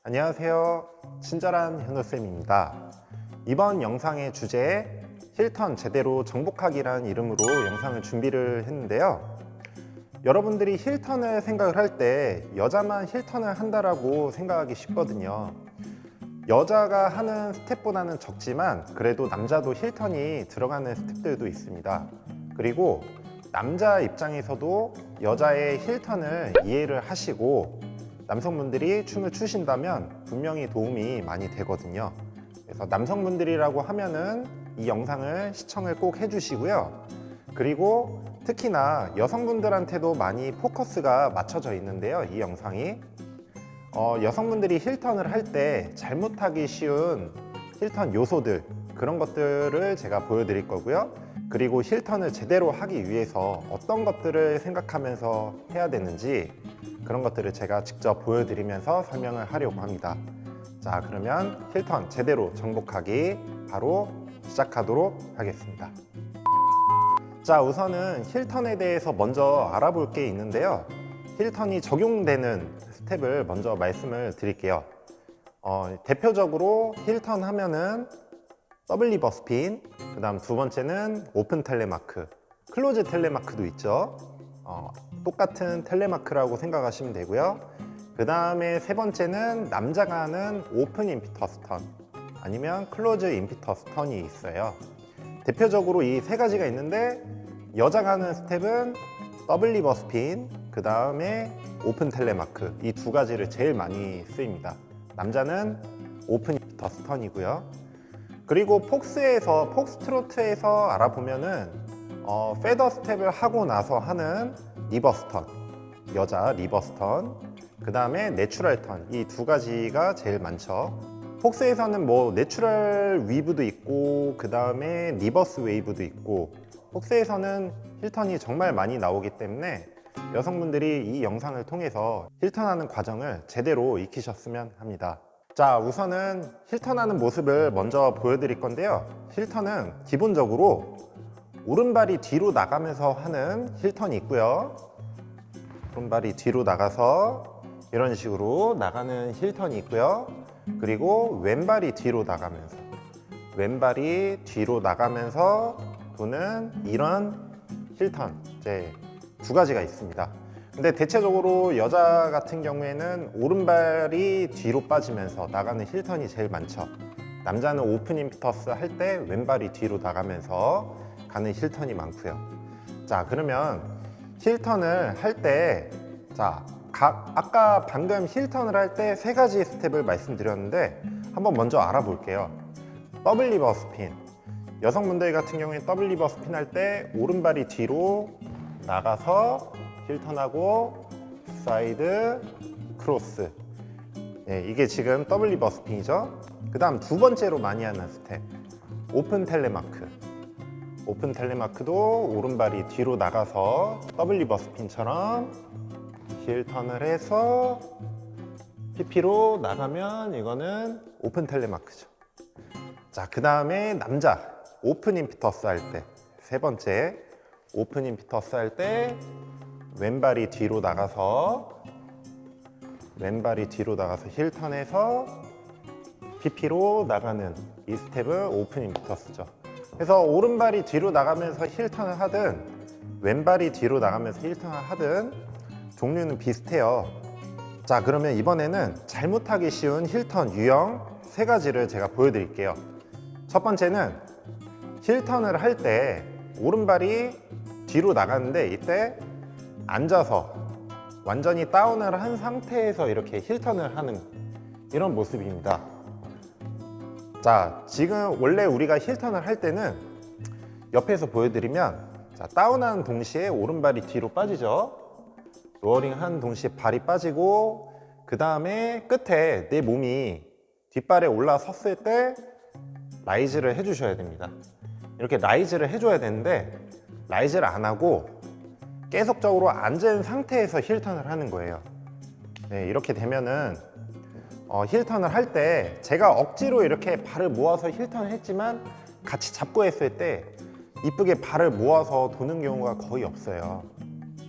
안녕하세요. 친절한 현우쌤입니다. 이번 영상의 주제 힐턴 제대로 정복하기란 이름으로 영상을 준비를 했는데요. 여러분들이 힐턴을 생각을 할 때 여자만 힐턴을 한다라고 생각하기 쉽거든요. 여자가 하는 스텝보다는 적지만 그래도 남자도 힐턴이 들어가는 스텝들도 있습니다. 그리고 남자 입장에서도 여자의 힐턴을 이해를 하시고 남성분들이 춤을 추신다면 분명히 도움이 많이 되거든요. 그래서 남성분들이라고 하면은 이 영상을 시청을 꼭 해주시고요. 그리고 특히나 여성분들한테도 많이 포커스가 맞춰져 있는데요. 이 영상이 여성분들이 힐턴을 할 때 잘못하기 쉬운 힐턴 요소들, 그런 것들을 제가 보여드릴 거고요. 그리고 힐턴을 제대로 하기 위해서 어떤 것들을 생각하면서 해야 되는지 그런 것들을 제가 직접 보여드리면서 설명을 하려고 합니다. 자, 그러면 힐턴 제대로 정복하기 바로 시작하도록 하겠습니다. 자, 우선은 힐턴에 대해서 먼저 알아볼 게 있는데요. 힐턴이 적용되는 스텝을 먼저 말씀을 드릴게요. 대표적으로 힐턴 하면은 더블 리버 스핀, 그 다음 두 번째는 오픈 텔레마크, 클로즈 텔레마크도 있죠. 똑같은 텔레마크라고 생각하시면 되고요. 그 다음에 세 번째는 남자가 하는 오픈 임피터스 턴 아니면 클로즈 임피터스 턴이 있어요. 대표적으로 이 세 가지가 있는데 여자가 하는 스텝은 더블 리버 스핀, 그 다음에 오픈 텔레마크, 이 두 가지를 제일 많이 쓰입니다. 남자는 오픈 임피터스 턴이고요. 그리고 폭스트로트에서 알아보면은 페더 스텝을 하고 나서 하는 리버스 턴, 여자 리버스 턴, 그 다음에 내추럴 턴, 이 두 가지가 제일 많죠. 폭스에서는 뭐 내추럴 위브도 있고 그 다음에 리버스 웨이브도 있고, 폭스에서는 힐턴이 정말 많이 나오기 때문에 여성분들이 이 영상을 통해서 힐턴하는 과정을 제대로 익히셨으면 합니다. 자, 우선은 힐턴하는 모습을 먼저 보여드릴 건데요. 힐턴은 기본적으로 오른발이 뒤로 나가면서 하는 힐턴이 있고요. 오른발이 뒤로 나가서 이런 식으로 나가는 힐턴이 있고요. 그리고 왼발이 뒤로 나가면서 도는 이런 힐턴, 이제 두 가지가 있습니다. 근데 대체적으로 여자 같은 경우에는 오른발이 뒤로 빠지면서 나가는 힐턴이 제일 많죠. 남자는 오픈 임피터스 할 때 왼발이 뒤로 나가면서 가는 힐턴이 많고요. 자, 그러면 힐턴을 할 때, 자, 아까 방금 힐턴을 할 때 세 가지 스텝을 말씀드렸는데 한번 먼저 알아볼게요. 더블 리버 스핀, 여성분들 같은 경우에 더블 리버 스핀 할 때 오른발이 뒤로 나가서 힐턴하고 사이드 크로스, 이게 지금 더블 리버 스핀이죠. 그 다음 두 번째로 많이 하는 스텝 오픈 텔레마크도 오른발이 뒤로 나가서 더블 리버 스핀처럼 힐턴을 해서 PP로 나가면 이거는 오픈 텔레마크죠. 자, 그 다음에 남자 오픈 임피터스 할 때, 세 번째 오픈 임피터스 할 때 왼발이 뒤로 나가서 힐턴해서 PP로 나가는 이 스텝은 오픈 임피터스죠. 그래서 오른발이 뒤로 나가면서 힐턴을 하든 왼발이 뒤로 나가면서 힐턴을 하든 종류는 비슷해요. 자, 그러면 이번에는 잘못하기 쉬운 힐턴 유형 세 가지를 제가 보여드릴게요. 첫 번째는 힐턴을 할 때 오른발이 뒤로 나가는데 이때 앉아서 완전히 다운을 한 상태에서 이렇게 힐턴을 하는 이런 모습입니다. 자, 지금 원래 우리가 힐턴을 할 때는 옆에서 보여드리면, 자, 다운하는 동시에 오른발이 뒤로 빠지죠. 로어링 한 동시에 발이 빠지고 그 다음에 끝에 내 몸이 뒷발에 올라섰을 때 라이즈를 해주셔야 됩니다. 이렇게 라이즈를 해줘야 되는데 라이즈를 안 하고 계속적으로 앉은 상태에서 힐턴을 하는 거예요. 이렇게 되면은 힐턴을 할 때 제가 억지로 이렇게 발을 모아서 힐턴을 했지만 같이 잡고 했을 때 이쁘게 발을 모아서 도는 경우가 거의 없어요.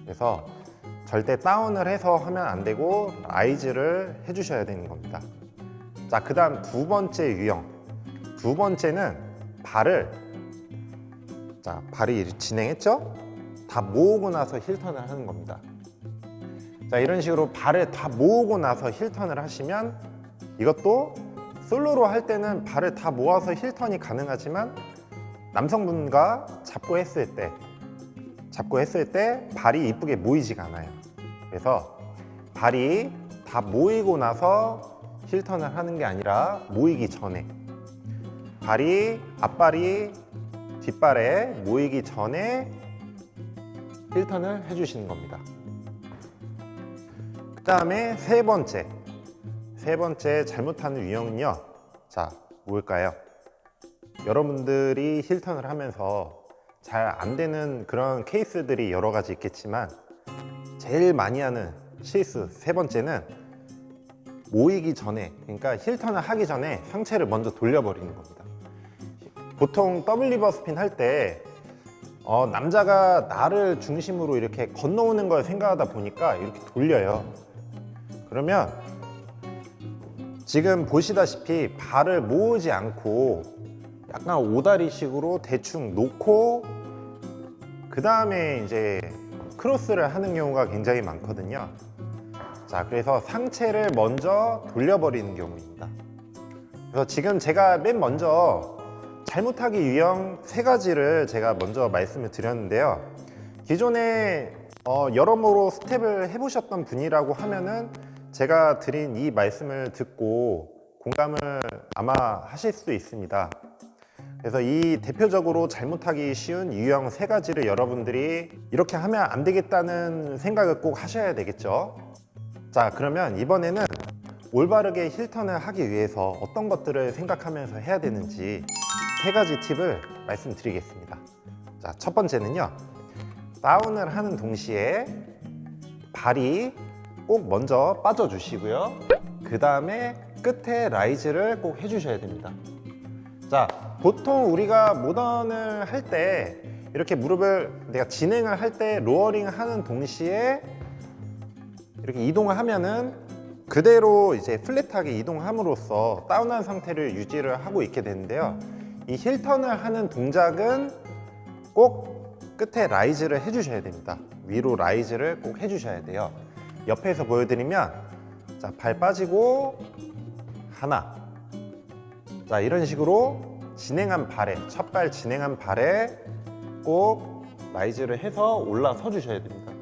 그래서 절대 다운을 해서 하면 안 되고 라이즈를 해주셔야 되는 겁니다. 자, 그 다음 두 번째 유형. 두 번째는 발을, 자, 발이 진행했죠? 다 모으고 나서 힐턴을 하는 겁니다. 자, 이런 식으로 발을 다 모으고 나서 힐턴을 하시면, 이것도 솔로로 할 때는 발을 다 모아서 힐턴이 가능하지만 남성분과 잡고 했을 때 발이 이쁘게 모이지가 않아요. 그래서 발이 다 모이고 나서 힐턴을 하는 게 아니라 모이기 전에, 발이 앞발이 뒷발에 모이기 전에 힐턴을 해주시는 겁니다. 그 다음에 세 번째 잘못하는 유형은요. 자, 뭘까요? 여러분들이 힐턴을 하면서 잘 안 되는 그런 케이스들이 여러 가지 있겠지만, 제일 많이 하는 실수 세 번째는 모이기 전에, 그러니까 힐턴을 하기 전에 상체를 먼저 돌려버리는 겁니다. 보통 더블 리버 스핀 할 때 남자가 나를 중심으로 이렇게 건너오는 걸 생각하다 보니까 이렇게 돌려요. 그러면 지금 보시다시피 발을 모으지 않고 약간 오다리식으로 대충 놓고 그 다음에 이제 크로스를 하는 경우가 굉장히 많거든요. 자, 그래서 상체를 먼저 돌려버리는 경우입니다. 그래서 지금 제가 맨 먼저 잘못하기 유형 세 가지를 제가 먼저 말씀을 드렸는데요. 기존에 여러모로 스텝을 해보셨던 분이라고 하면은 제가 드린 이 말씀을 듣고 공감을 아마 하실 수도 있습니다. 그래서 이 대표적으로 잘못하기 쉬운 유형 세 가지를 여러분들이 이렇게 하면 안 되겠다는 생각을 꼭 하셔야 되겠죠. 자, 그러면 이번에는 올바르게 힐턴을 하기 위해서 어떤 것들을 생각하면서 해야 되는지 세 가지 팁을 말씀드리겠습니다. 자, 첫 번째는요, 다운을 하는 동시에 발이 꼭 먼저 빠져주시고요. 그 다음에 끝에 라이즈를 꼭 해주셔야 됩니다. 자, 보통 우리가 모던을 할 때 이렇게 무릎을 내가 진행을 할 때 로어링 하는 동시에 이렇게 이동을 하면은 그대로 이제 플랫하게 이동함으로써 다운한 상태를 유지를 하고 있게 되는데요. 이 힐턴을 하는 동작은 꼭 끝에 라이즈를 해주셔야 됩니다. 위로 라이즈를 꼭 해주셔야 돼요. 옆에서 보여드리면, 자, 발 빠지고 하나, 자, 이런 식으로 진행한 발에, 첫 발 진행한 발에 꼭 라이즈를 해서 올라서 주셔야 됩니다.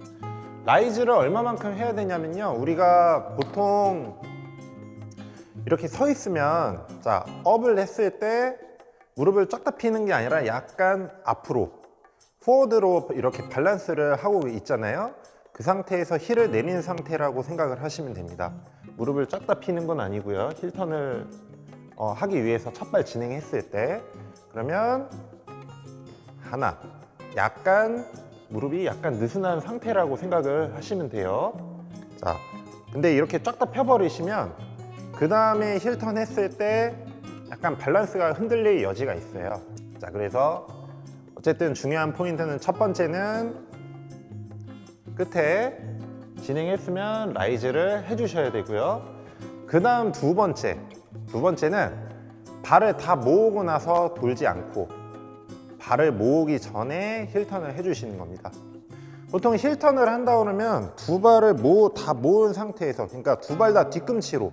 라이즈를 얼마만큼 해야 되냐면요, 우리가 보통 이렇게 서 있으면, 자, 업을 했을 때 무릎을 쫙 다 피는 게 아니라 약간 앞으로 포워드로 이렇게 밸런스를 하고 있잖아요. 그 상태에서 힐을 내리는 상태라고 생각을 하시면 됩니다. 무릎을 쫙 다 피는 건 아니고요. 힐턴을 하기 위해서 첫 발 진행했을 때, 그러면 하나, 약간 무릎이 약간 느슨한 상태라고 생각을 하시면 돼요. 자, 근데 이렇게 쫙 다 펴버리시면 그 다음에 힐턴 했을 때 약간 밸런스가 흔들릴 여지가 있어요. 자, 그래서 어쨌든 중요한 포인트는, 첫 번째는 끝에 진행했으면 라이즈를 해주셔야 되고요. 그 다음 두 번째는 발을 다 모으고 나서 돌지 않고 발을 모으기 전에 힐턴을 해주시는 겁니다. 보통 힐턴을 한다 그러면 두 발을 다 모은 상태에서, 그러니까 두 발 다 뒤꿈치로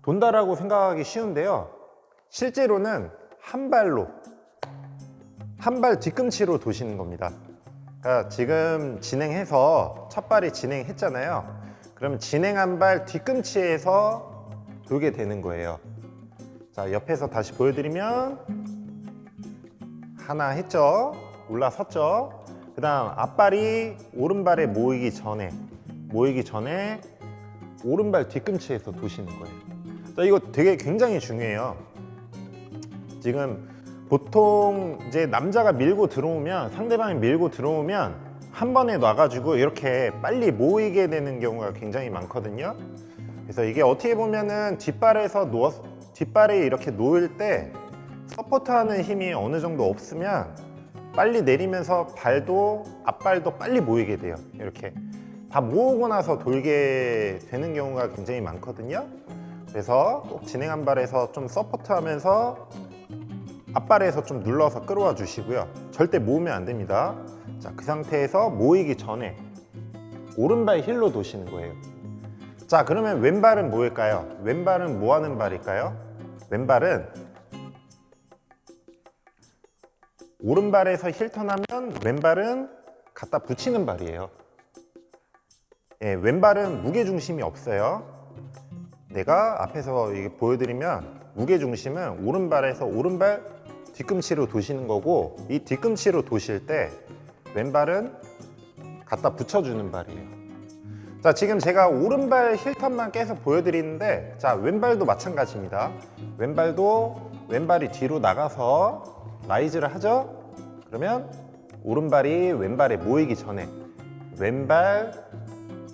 돈다라고 생각하기 쉬운데요. 실제로는 한 발 뒤꿈치로 도시는 겁니다. 그러니까 지금 진행해서 첫 발이 진행했잖아요. 그러면 진행한 발 뒤꿈치에서 돌게 되는 거예요. 자, 옆에서 다시 보여드리면 하나 했죠? 올라섰죠? 그 다음 앞발이 오른발에 모이기 전에 오른발 뒤꿈치에서 도시는 거예요. 자, 이거 되게 굉장히 중요해요. 지금 보통 이제 남자가 밀고 들어오면, 상대방이 밀고 들어오면 한 번에 놔가지고 이렇게 빨리 모이게 되는 경우가 굉장히 많거든요. 그래서 이게 어떻게 보면은 뒷발에 이렇게 놓을 때 서포트하는 힘이 어느 정도 없으면 빨리 내리면서 앞발도 빨리 모이게 돼요. 이렇게 다 모으고 나서 돌게 되는 경우가 굉장히 많거든요. 그래서 꼭 진행한 발에서 좀 서포트하면서 앞발에서 좀 눌러서 끌어와 주시고요. 절대 모으면 안 됩니다. 자, 그 상태에서 모이기 전에 오른발 힐로 도시는 거예요. 자, 그러면 왼발은 뭐일까요? 왼발은 뭐 하는 발일까요? 왼발은 오른발에서 힐턴하면 왼발은 갖다 붙이는 발이에요. 예, 왼발은 무게중심이 없어요. 내가 앞에서 이게 보여드리면 무게중심은 오른발에서 오른발 뒤꿈치로 도시는 거고, 이 뒤꿈치로 도실 때 왼발은 갖다 붙여주는 발이에요. 자, 지금 제가 오른발 힐턴만 계속 보여드리는데, 자, 왼발도 마찬가지입니다. 왼발이 뒤로 나가서 라이즈를 하죠? 그러면 오른발이 왼발에 모이기 전에 왼발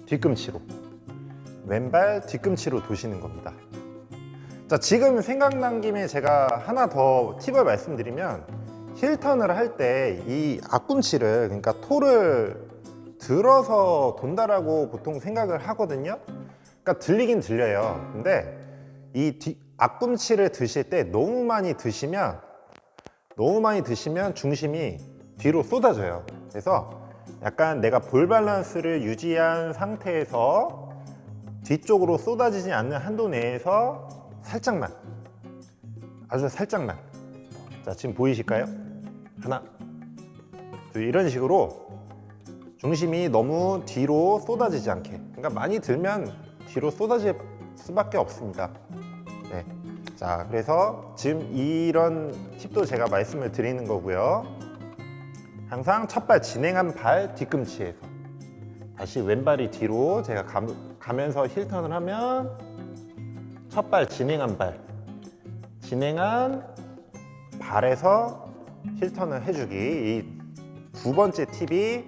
뒤꿈치로 도시는 겁니다. 자, 지금 생각난 김에 제가 하나 더 팁을 말씀드리면, 힐턴을 할 때 이 앞꿈치를, 그러니까 토를 들어서 돈다라고 보통 생각을 하거든요. 그러니까 들리긴 들려요. 근데 이 앞꿈치를 드실 때 너무 많이 드시면 중심이 뒤로 쏟아져요. 그래서 약간 내가 볼 밸런스를 유지한 상태에서 뒤쪽으로 쏟아지지 않는 한도 내에서 살짝만, 아주 살짝만. 자, 지금 보이실까요? 하나, 둘, 이런 식으로 중심이 너무 뒤로 쏟아지지 않게. 그러니까 많이 들면 뒤로 쏟아질 수밖에 없습니다. 네. 자, 그래서 지금 이런 팁도 제가 말씀을 드리는 거고요. 항상 첫발 진행한 발 뒤꿈치에서 다시 왼발이 뒤로 제가 가면서 힐턴을 하면 첫발 진행한 발에서 힐턴을 해주기. 이 두 번째 팁이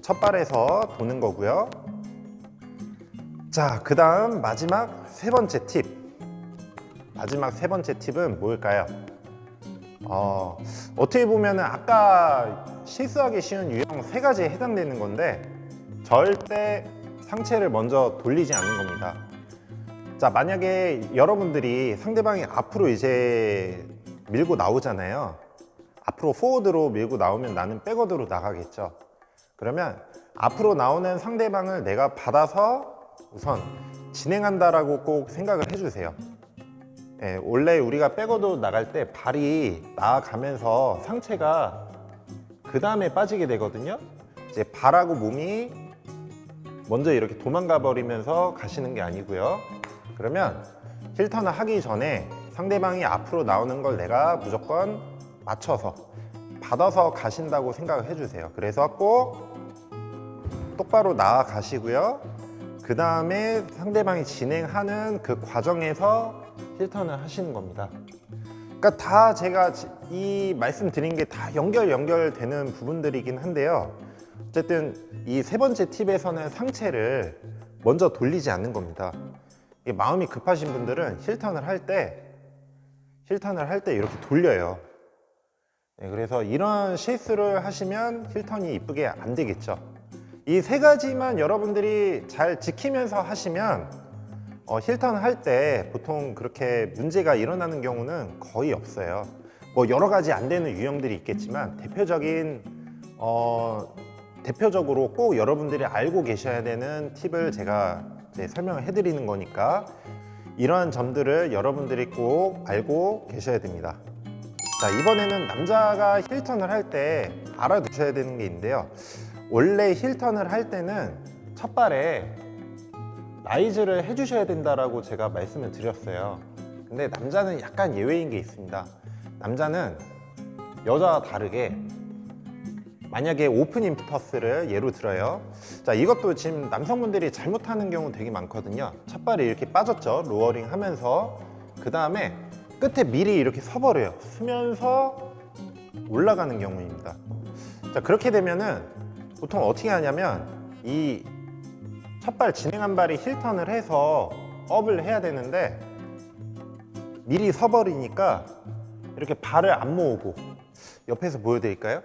첫 발에서 도는 거고요. 자, 그 다음 마지막 세 번째 팁은 뭘까요? 어떻게 보면 아까 실수하기 쉬운 유형 세 가지에 해당되는 건데, 절대 상체를 먼저 돌리지 않는 겁니다. 자, 만약에 여러분들이 상대방이 앞으로 이제 밀고 나오잖아요. 앞으로 포워드로 밀고 나오면 나는 백워드로 나가겠죠. 그러면 앞으로 나오는 상대방을 내가 받아서 우선 진행한다라고 꼭 생각을 해주세요. 예, 원래 우리가 백워드로 나갈 때 발이 나아가면서 상체가 그 다음에 빠지게 되거든요. 이제 발하고 몸이 먼저 이렇게 도망가 버리면서 가시는 게 아니고요. 그러면 힐턴을 하기 전에 상대방이 앞으로 나오는 걸 내가 무조건 맞춰서 받아서 가신다고 생각을 해주세요. 그래서 꼭 똑바로 나아가시고요. 그 다음에 상대방이 진행하는 그 과정에서 힐턴을 하시는 겁니다. 그러니까 다 제가 이 말씀드린 게 다 연결되는 부분들이긴 한데요. 어쨌든 이 세 번째 팁에서는 상체를 먼저 돌리지 않는 겁니다. 마음이 급하신 분들은 힐턴을 할 때 이렇게 돌려요. 네, 그래서 이런 실수를 하시면 힐턴이 이쁘게 안 되겠죠. 이 세 가지만 여러분들이 잘 지키면서 하시면 힐턴 할 때 보통 그렇게 문제가 일어나는 경우는 거의 없어요. 뭐 여러 가지 안 되는 유형들이 있겠지만 대표적으로 꼭 여러분들이 알고 계셔야 되는 팁을 제가 이제 설명을 해드리는 거니까 이러한 점들을 여러분들이 꼭 알고 계셔야 됩니다. 자, 이번에는 남자가 힐턴을 할 때 알아두셔야 되는 게 있는데요. 원래 힐턴을 할 때는 첫 발에 라이즈를 해주셔야 된다라고 제가 말씀을 드렸어요. 근데 남자는 약간 예외인 게 있습니다. 남자는 여자와 다르게 만약에 오픈 임프터스를 예로 들어요. 자, 이것도 지금 남성분들이 잘못하는 경우 되게 많거든요. 첫 발이 이렇게 빠졌죠. 로어링 하면서 그 다음에 끝에 미리 이렇게 서버려요. 서면서 올라가는 경우입니다. 자, 그렇게 되면은 보통 어떻게 하냐면 이 첫 발 진행한 발이 힐턴을 해서 업을 해야 되는데 미리 서버리니까 이렇게 발을 안 모으고, 옆에서 보여드릴까요?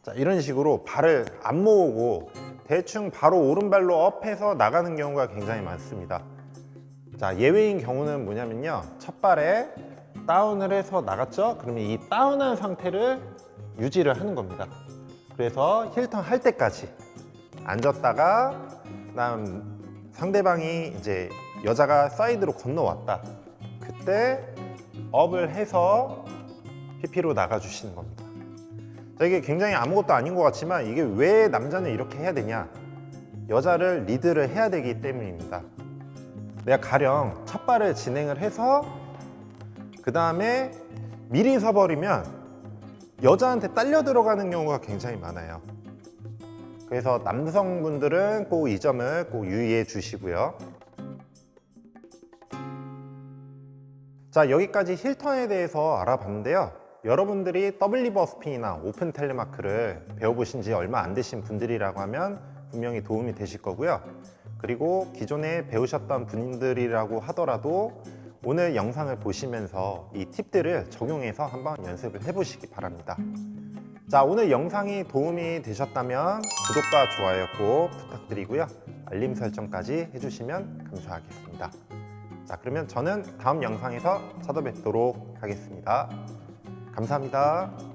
자, 이런 식으로 발을 안 모으고 대충 바로 오른발로 업해서 나가는 경우가 굉장히 많습니다. 자, 예외인 경우는 뭐냐면요, 첫 발에 다운을 해서 나갔죠? 그러면 이 다운한 상태를 유지를 하는 겁니다. 그래서 힐턴 할 때까지 앉았다가, 그다음 상대방이 이제 여자가 사이드로 건너왔다, 그때 업을 해서 PP로 나가주시는 겁니다. 자, 이게 굉장히 아무것도 아닌 것 같지만 이게 왜 남자는 이렇게 해야 되냐, 여자를 리드를 해야 되기 때문입니다. 내가 가령 첫 발을 진행을 해서 그 다음에 미리 서버리면 여자한테 딸려 들어가는 경우가 굉장히 많아요. 그래서 남성분들은 꼭 이 점을 꼭 유의해 주시고요. 자, 여기까지 힐턴에 대해서 알아봤는데요. 여러분들이 더블 리버 스핀이나 오픈 텔레마크를 배워보신 지 얼마 안 되신 분들이라고 하면 분명히 도움이 되실 거고요. 그리고 기존에 배우셨던 분들이라고 하더라도 오늘 영상을 보시면서 이 팁들을 적용해서 한번 연습을 해보시기 바랍니다. 자, 오늘 영상이 도움이 되셨다면 구독과 좋아요 꼭 부탁드리고요. 알림 설정까지 해주시면 감사하겠습니다. 자, 그러면 저는 다음 영상에서 찾아뵙도록 하겠습니다. 감사합니다.